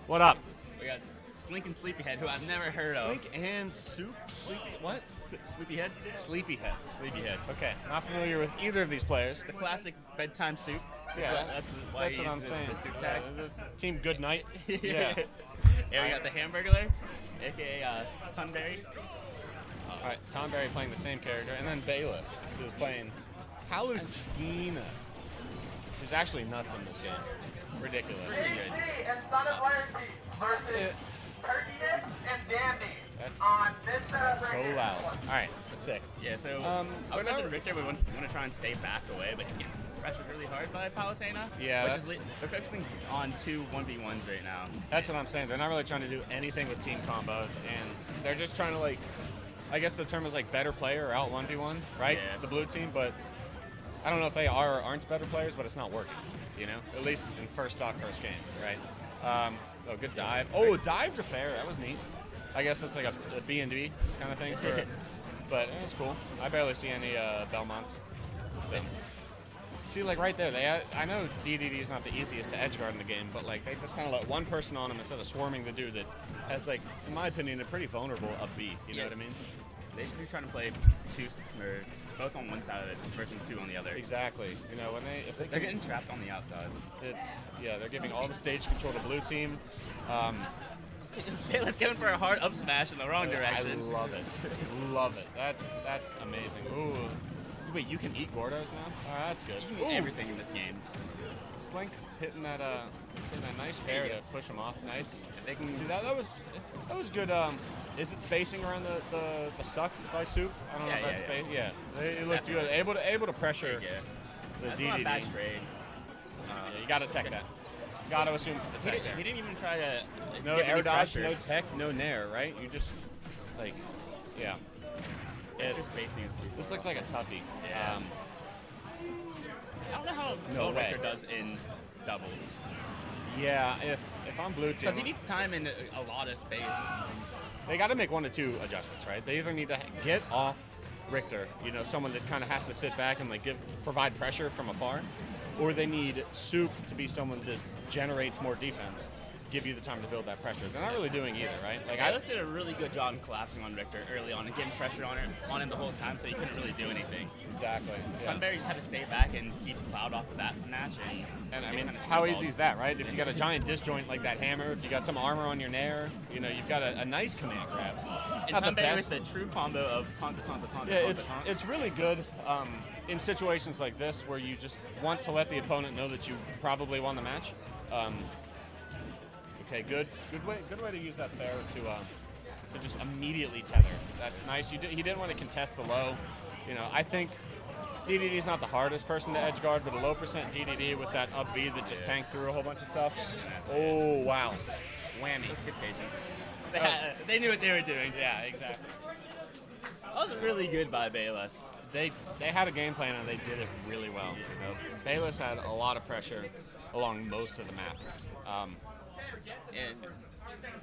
What up? We got Slink and Sleepyhead, who I've never heard of. Slink and Soup? What? Sleepyhead? Sleepyhead. Sleepyhead. Okay, not familiar with either of these players. The classic bedtime suit. Yeah, That's what I'm saying. The suit tag. Yeah, the team Good Night. Yeah. Yeah, we got the Hamburglar, aka Tonberry. All right, Tonberry playing the same character, and then Bayless, who's playing Palutena. Who's actually nuts in this game. It's ridiculous. And Son of Loyalty versus Turkey Nips and Dandy. That's on this setup so right here. loud. All right, sick. Yeah, so we're our not- President Victor, we want to try and stay back away, but he's getting pressured really hard by Palutena. Yeah, they're focusing on two 1v1s right now. That's what I'm saying. They're not really trying to do anything with team combos, and they're just trying to, like, I guess the term is like better player or out 1v1, right? Yeah. The blue team, but I don't know if they are or aren't better players, but it's not working, you know? At least in first game, right? Oh, good dive. Oh, dive to fair. That was neat. I guess that's like a B&B kind of thing, but it was cool. I barely see any Belmonts. So. See, like right there, I know DDD is not the easiest to edge guard in the game, but like they just kind of let one person on him instead of swarming the dude that has, like, in my opinion, a pretty vulnerable up B. You know what I mean? They should be trying to play two, or both on one side of it versus two on the other. Exactly. You know, if They're getting trapped on the outside. They're giving all the stage control to blue team. Bayless going for a hard up smash in the wrong direction. I love it. Love it. That's amazing. Ooh. Wait, you can eat Gordos now? That's good. You can eat everything in this game. Slink hitting that nice fair to push him off. Nice. If they can see that was good. Is it spacing around the suck by Soup? I don't know if that's space. Yeah, it looked good. Able to pressure the that's DDD. Not a bad trade. Yeah, you got to tech that. Got to assume the tech there. He didn't even try to. No air dodge, no tech, no nair, right? You just yeah. This looks like a toughie. Yeah. I don't know how no way. Victor does in doubles. Yeah, if I'm blue team, because he needs time and a lot of space. They got to make 1 to 2 adjustments, right? They either need to get off Richter, you know, someone that kind of has to sit back and provide pressure from afar, or they need Soup to be someone that generates more defense, give you the time to build that pressure. They're not really doing either, right? Like Bayless did a really good job in collapsing on Richter early on and getting pressure on him the whole time, so he couldn't really do anything. Exactly. Yeah. Tonberry just had to stay back and keep Cloud off of that match. And I mean, how easy is that, right? If you got a giant disjoint like that hammer, if you got some armor on your nair, you know, you've got a nice command grab. And Tonberry with the true combo of taunt. Yeah, it's really good in situations like this where you just want to let the opponent know that you probably won the match. Okay, good way to use that fair to just immediately tether. That's nice. He didn't want to contest the low. You know, I think DDD is not the hardest person to edge guard, but a low percent DDD with that up B that just tanks through a whole bunch of stuff. Oh wow, whammy. Good patience. They knew what they were doing. Yeah, exactly. That was really good by Bayless. They had a game plan and they did it really well. You know, Bayless had a lot of pressure along most of the map. And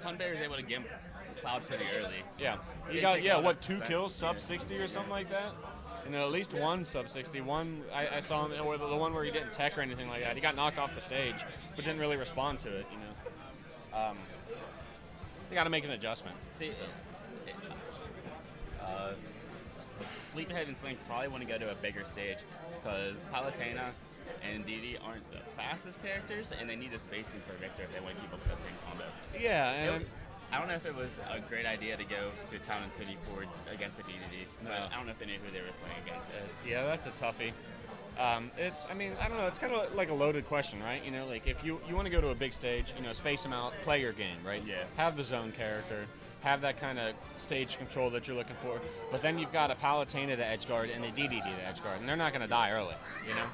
Tonberry was able to get Cloud pretty early. Yeah. He got, 2 kills, sub 60 or something like that? You know, at least one sub 60. One, I saw him, or the one where he didn't tech or anything like that. He got knocked off the stage, but didn't really respond to it, you know. They got to make an adjustment. See, Sleepyhead and Slink probably want to go to a bigger stage because Palutena and DD aren't the fastest characters, and they need the spacing for Victor if they want to keep up with that same combo. Yeah, and I don't know if it was a great idea to go to Town and City Ford against the DDD. No. I don't know if they knew who they were playing against. That's a toughie. I don't know, it's kind of like a loaded question, right? You know, like if you want to go to a big stage, you know, space them out, play your game, right? Yeah. Have the zone character, have that kind of stage control that you're looking for, but then you've got a Palutena to edge guard and a DDD to edge guard, and they're not going to die early, you know?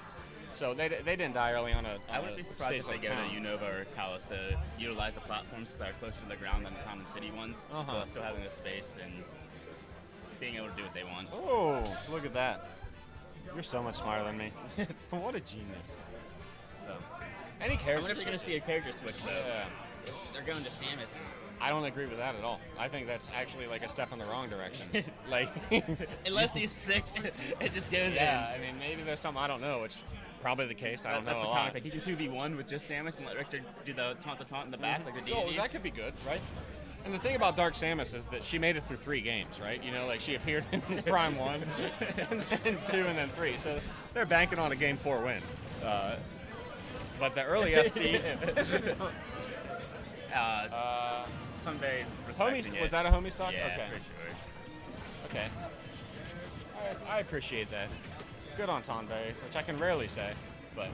So they didn't die early on a I wouldn't be surprised if they go to Unova or Kalos to utilize the platforms that are closer to the ground than the Town and City ones, while still having the space and being able to do what they want. Oh, look at that. You're so much smarter than me. What a genius. So, any character. I wonder if you're going to see a character switch, though. Yeah. They're going to Samus. I don't agree with that at all. I think that's actually like a step in the wrong direction. Like, unless he's sick, it just goes in. Yeah, I mean, maybe there's something I don't know, which probably the case. I don't know That's a the lot. counter pick. You can 2v1 with just Samus and let Richter do the taunt in the back like a DD. Oh, that could be good, right? And the thing about Dark Samus is that she made it through 3 games, right? You know, like she appeared in Prime 1, and then 2, and then 3. So they're banking on a Game 4 win. But the early SD... Tonberry Was that a homie stock? Yeah, okay. for sure. Okay. I appreciate that. Good on Tonberry, which I can rarely say, but...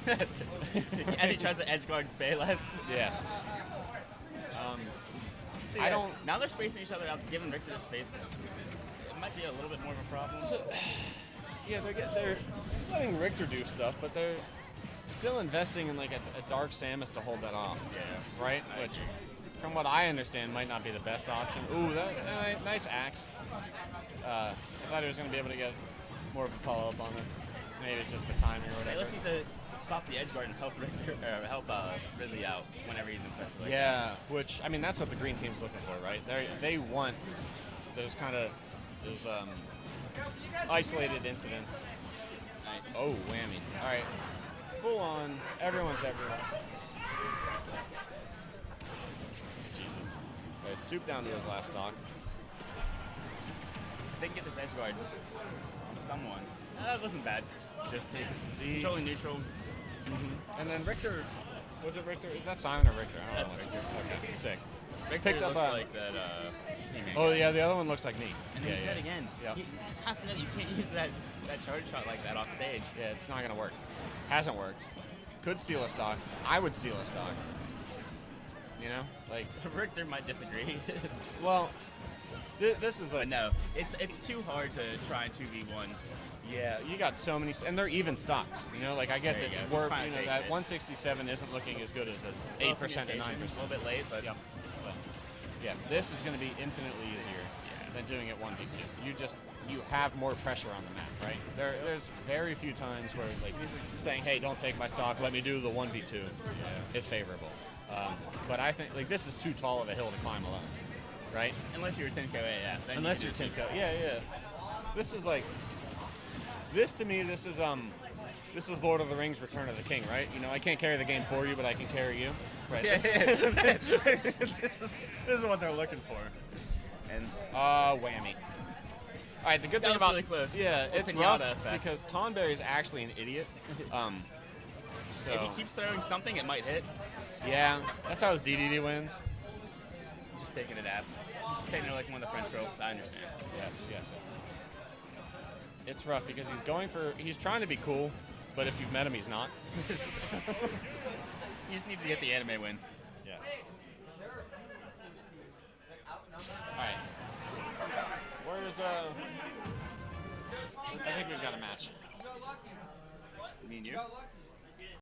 And he tries to edge guard Bayless. Yes. So I don't... Now they're spacing each other out, giving Richter the space. It might be a little bit more of a problem. So, yeah, they're letting Richter do stuff, but they're still investing in like a Dark Samus to hold that off. Yeah. Right? Which, from what I understand, might not be the best option. Ooh, nice axe. I thought he was going to be able to get more of a follow-up on it. Maybe it's just the timing or whatever. Bayless needs to stop the edge guard and help Richter, help Ridley out whenever he's in pressure. Like Yeah, which, I mean, that's what the green team's looking for, right? They want those kind of, isolated incidents. Nice. Oh, whammy. All right. Full on, everyone's everywhere. Jesus. All right, Soup down to his last stock. If they can get this edge guard on someone. That wasn't bad. Just controlling neutral. And then Richter, was it Richter? Is that Simon or Richter? I don't That's know. Richter. Okay, sick. Richter Picked up looks a- like that. Oh, yeah, the other one looks like me. And yeah, he's yeah. dead again. Yeah. He has to know that you can't use that charge shot like that off stage. Yeah, it's not going to work. Hasn't worked. Could steal a stock. I would steal a stock. You know? Like, Richter might disagree. well, this is But like, no, it's too hard to try 2v1. yeah, you got so many, and they're even stocks. You know, like I get There you that go. we're, Trying to you know, fake that it. 167 isn't looking as good as this 8% and 9%. A little bit late, but Yep. But, yeah, this is going to be infinitely easier than doing it 1v2. You have more pressure on the map, right? There's very few times where like saying, "Hey, don't take my stock. Let me do the 1v2." Is favorable. But I think like this is too tall of a hill to climb alone, right? unless you're 10 KO, yeah. then you Unless can you're do 10 Yeah, yeah. This is like this to me. This is Lord of the Rings: Return of the King, right? You know, I can't carry the game for you, but I can carry you. Right. Yeah. This is what they're looking for. And Whammy. All right, the good That thing was about really close. yeah, Little it's pinata rough effect. because Tonberry is actually an idiot. So if he keeps throwing something, it might hit. yeah, that's how his DDD wins. Just taking a dab. Taking it like one of the French girls. I understand. Yes. It's rough because he's trying to be cool, but if you've met him, he's not. You just need to get the anime win. Yes. All right. Where's I think we've got a match. Me and you?